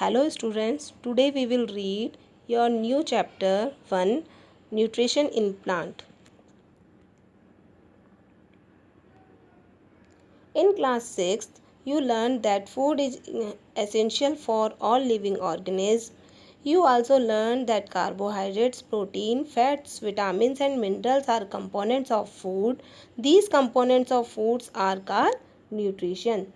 Hello students, today we will read your new chapter 1 Nutrition in Plant. In class 6th, you learned that food is essential for all living organisms. You also learned that carbohydrates, protein, fats, vitamins and minerals are components of food. These components of foods are called nutrition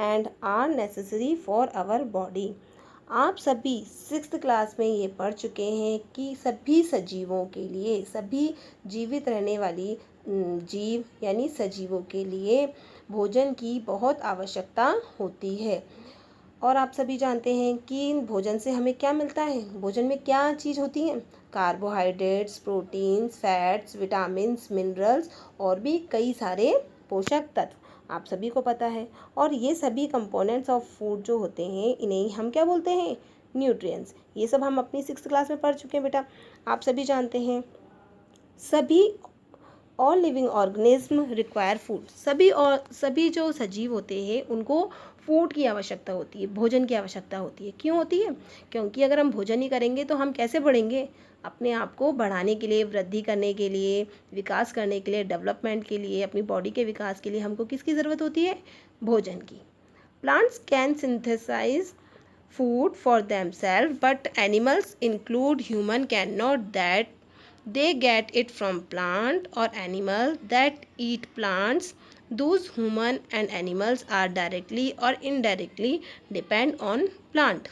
and are necessary for our body. आप सभी 6th class में ये पढ़ चुके हैं कि सभी सजीवों के लिए, सभी जीवित रहने वाली जीव यानी सजीवों के लिए भोजन की बहुत आवश्यकता होती है। और आप सभी जानते हैं कि भोजन से हमें क्या मिलता है। भोजन में क्या चीज़ होती है? Carbohydrates, proteins, fats, vitamins, minerals और भी कई सारे पोषक तत्व आप सभी को पता है। और ये सभी कंपोनेंट्स ऑफ फूड जो होते हैं इन्हें हम क्या बोलते हैं? न्यूट्रिएंट्स। ये सब हम अपनी 6th क्लास में पढ़ चुके हैं बेटा। आप सभी जानते हैं सभी all living organism require food. सभी जो सजीव होते हैं उनको फूड की आवश्यकता होती है, भोजन की आवश्यकता होती है। क्यों होती है? क्योंकि अगर हम भोजन नहीं करेंगे तो हम कैसे बढ़ेंगे? अपने आप को बढ़ाने के लिए, वृद्धि करने के लिए, विकास करने के लिए, डेवलपमेंट के लिए, अपनी बॉडी के विकास के लिए हमको किसकी ज़रूरत होती है? भोजन की। Plants can synthesise food for themselves, but animals include human cannot that they get it from plant or animal that eat plants. Those human and animals are directly or indirectly depend on plant.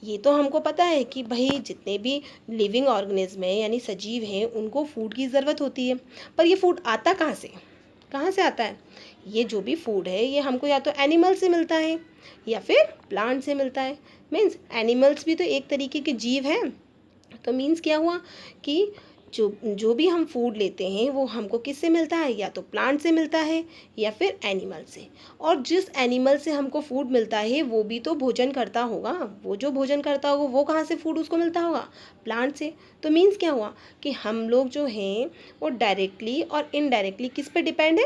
ये तो हमको पता है कि भाई जितने भी living organism हैं यानी सजीव हैं उनको फूड की ज़रूरत होती है। पर ये फूड आता कहाँ से आता है? ये जो भी फूड है ये हमको या तो एनिमल से मिलता है या फिर प्लांट से मिलता है। मीन्स एनिमल्स भी तो एक तरीके के जीव हैं। तो मीन्स क्या हुआ कि जो भी हम फूड लेते हैं वो हमको किससे मिलता है? या तो प्लांट से मिलता है या फिर एनिमल से। और जिस एनिमल से हमको फूड मिलता है वो भी तो भोजन करता होगा। वो जो भोजन करता होगा वो कहाँ से फूड उसको मिलता होगा? प्लांट से। तो मीन्स क्या हुआ कि हम लोग जो हैं वो डायरेक्टली और इनडायरेक्टली किस पे डिपेंड है?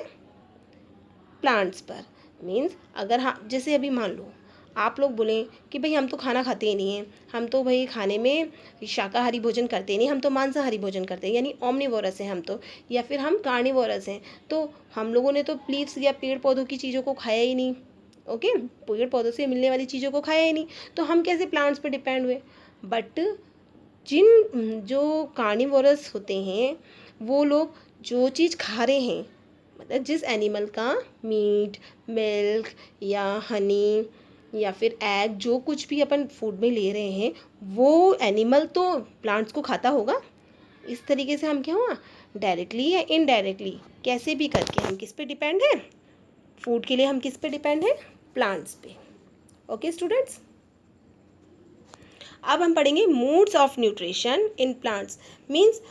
प्लांट्स पर। मीन्स अगर हाँ, जैसे अभी मान लो आप लोग बोलें कि भाई हम तो खाना खाते ही नहीं हैं, हम तो भाई खाने में शाकाहारी भोजन करते ही नहीं, हम तो मांसाहारी भोजन करते हैं यानी ओमनिवोरस हैं हम तो, या फिर हम कार्निवोरस हैं। तो हम लोगों ने तो लीव्स या पेड़ पौधों की चीज़ों को खाया ही नहीं। ओके, पेड़ पौधों से मिलने वाली चीज़ों को खाया ही नहीं, तो हम कैसे प्लांट्स पर डिपेंड हुए? बट जिन जो कार्निवोरस होते हैं वो लोग जो चीज़ खा रहे हैं, मतलब जिस एनिमल का मीट, मिल्क या हनी या फिर एग जो कुछ भी अपन फूड में ले रहे हैं वो एनिमल तो प्लांट्स को खाता होगा। इस तरीके से हम क्या हुआ, डायरेक्टली या इनडायरेक्टली कैसे भी करके हम किस पे डिपेंड हैं? फूड के लिए हम किस पे डिपेंड हैं? प्लांट्स पे। ओके स्टूडेंट्स, अब हम पढ़ेंगे modes of nutrition in plants. Means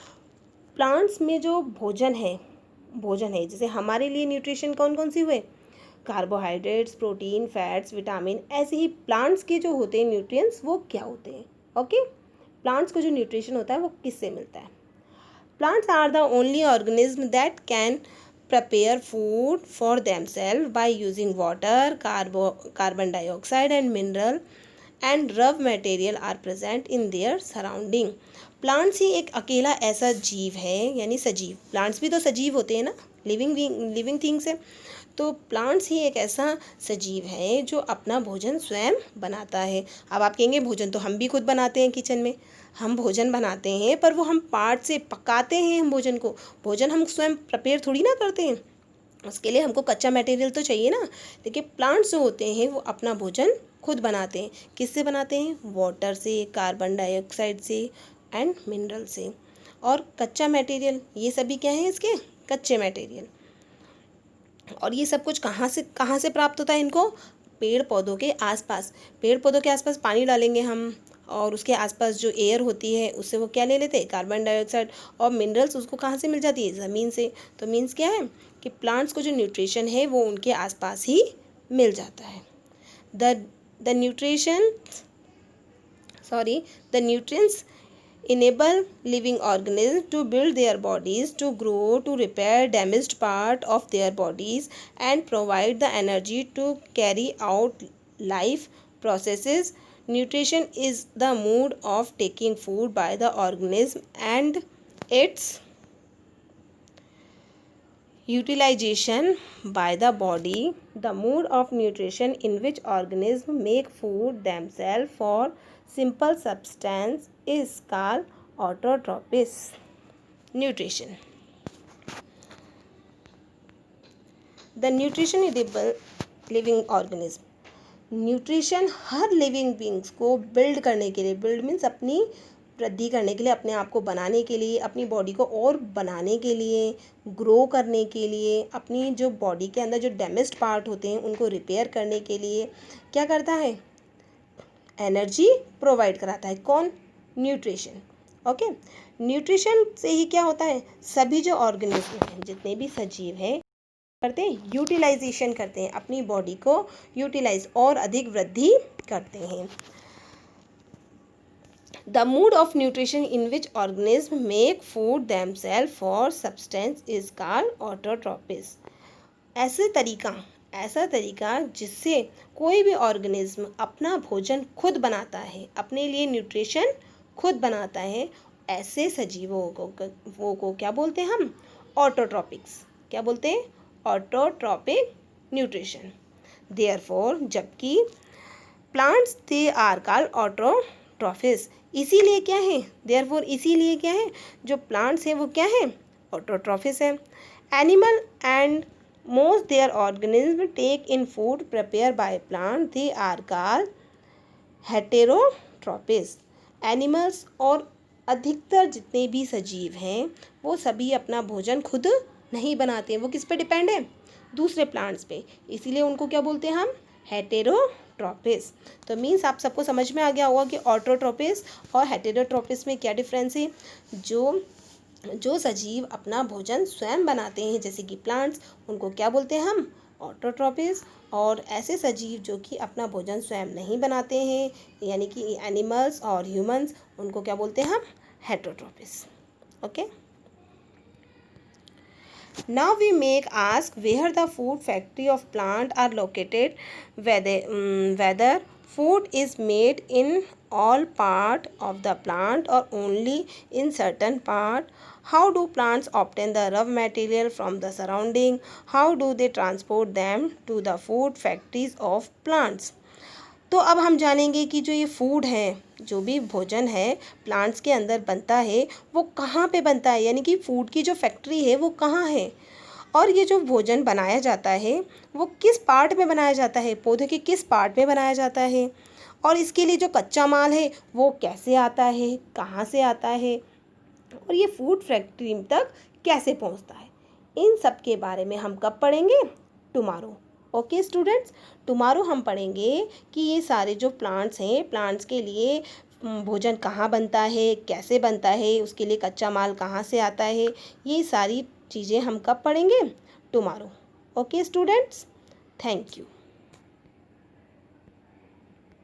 plants में जो भोजन है जैसे हमारे लिए न्यूट्रिशन कौन कौन सी हुए? Carbohydrates, protein, fats, vitamin. ऐसे ही प्लांट्स के जो होते हैं न्यूट्रिएंट्स वो क्या होते हैं? ओके, प्लांट्स को जो न्यूट्रिशन होता है वो किससे मिलता है? Plants are the only organism that can prepare food for themselves by using water, carbon dioxide and mineral and rough material are present in their surrounding. Plants ही एक अकेला ऐसा जीव है यानी सजीव। प्लांट्स भी तो सजीव होते हैं ना, लिविंग थिंग्स है। तो प्लांट्स ही एक ऐसा सजीव है जो अपना भोजन स्वयं बनाता है। अब आप कहेंगे भोजन तो हम भी खुद बनाते हैं, किचन में हम भोजन बनाते हैं, पर वो हम पार्ट से पकाते हैं। हम भोजन हम स्वयं प्रिपेयर थोड़ी ना करते हैं, उसके लिए हमको कच्चा मटेरियल तो चाहिए ना। देखिए प्लांट्स जो होते हैं वो अपना भोजन खुद बनाते हैं। किससे बनाते हैं? वाटर से, कार्बन डाइऑक्साइड से एंड मिनरल से। और कच्चा मटेरियल, ये सभी क्या है इसके? कच्चे मटेरियल। और ये सब कुछ कहाँ से प्राप्त होता है इनको? पेड़ पौधों के आसपास। पेड़ पौधों के आसपास पानी डालेंगे हम और उसके आसपास जो एयर होती है उससे वो क्या ले लेते हैं? Carbon dioxide. और मिनरल्स उसको कहाँ से मिल जाती है? ज़मीन से। तो मीन्स क्या है कि प्लांट्स को जो न्यूट्रिशन है वो उनके आसपास ही मिल जाता है। The nutrients enable living organisms to build their bodies, to grow, to repair damaged part of their bodies and provide the energy to carry out life processes. Nutrition is the mode of taking food by the organism and its utilization by the body. The mode of nutrition in which organisms make food themselves for simple substance is called autotropous nutrition. The nutrition edible living organism. Nutrition हर living beings को build करने के लिए, build means अपनी वृद्धि करने के लिए, अपने आप को बनाने के लिए, अपनी बॉडी को और बनाने के लिए, ग्रो करने के लिए, अपनी जो बॉडी के अंदर जो डैमेज्ड पार्ट होते हैं उनको रिपेयर करने के लिए क्या करता है? एनर्जी प्रोवाइड कराता है। कौन? न्यूट्रिशन। ओके, न्यूट्रिशन से ही क्या होता है? सभी जो ऑर्गेनिज्म हैं, जितने भी सजीव हैं, करते हैं यूटिलाइजेशन करते हैं, अपनी बॉडी को यूटिलाइज और अधिक वृद्धि करते हैं। The mode of nutrition in which organism make food themselves for substance is called autotrophs. ऐसा तरीका जिससे कोई भी ऑर्गेनिज्म अपना भोजन खुद बनाता है, अपने लिए न्यूट्रिशन खुद बनाता है, ऐसे सजीवों को क्या बोलते हैं हम? ऑटोट्रोपिक्स। क्या बोलते हैं? Autotrophic nutrition. देयरफॉर जबकि प्लांट्स दे आर कॉल्ड ऑटोट्रोफिस। इसीलिए क्या है? देयरफॉर इसीलिए क्या है? जो प्लांट्स हैं वो क्या है? ऑटोट्रोफिस है। Animal and most their organism take in food prepare by plant they are called heterotrophs. Animals और अधिकतर जितने भी सजीव हैं वो सभी अपना भोजन खुद नहीं बनाते हैं, वो किस पे डिपेंड है? दूसरे प्लांट्स पे, इसीलिए उनको क्या बोलते हैं हम? हेटेरोट्रोपिस। तो मीन्स आप सबको समझ में आ गया होगा कि ऑटोट्रोपिस और हेटेरोट्रोपिस में क्या डिफरेंस है। जो सजीव अपना भोजन स्वयं बनाते हैं जैसे कि प्लांट्स, उनको क्या बोलते हैं हम? ऑटोट्रोपिस। और ऐसे सजीव जो कि अपना भोजन स्वयं नहीं बनाते हैं यानी कि एनिमल्स और ह्यूमंस, उनको क्या बोलते हैं हम? Heterotrophs. Okay, now we make ask where the food factory of plant are located, whether food is made in all part of the plant or only in certain part, how do plants obtain the raw material from the surrounding, how do they transport them to the food factories of plants। तो अब हम जानेंगे कि जो ये food है, जो भी भोजन है प्लांट्स के अंदर बनता है वो कहाँ पे बनता है, यानी कि फूड की जो फैक्ट्री है वो कहाँ है, और ये जो भोजन बनाया जाता है वो किस पार्ट में बनाया जाता है, पौधे के किस पार्ट में बनाया जाता है, और इसके लिए जो कच्चा माल है वो कैसे आता है, कहाँ से आता है, और ये फूड फैक्ट्री तक कैसे पहुँचता है। इन सब के बारे में हम कब पढ़ेंगे? टुमारो। ओके स्टूडेंट्स, टुमारो हम पढ़ेंगे कि ये सारे जो प्लांट्स हैं, प्लांट्स के लिए भोजन कहाँ बनता है, कैसे बनता है, उसके लिए कच्चा माल कहाँ से आता है, ये सारी चीज़ें हम कब पढ़ेंगे? Tomorrow. Okay students, thank you.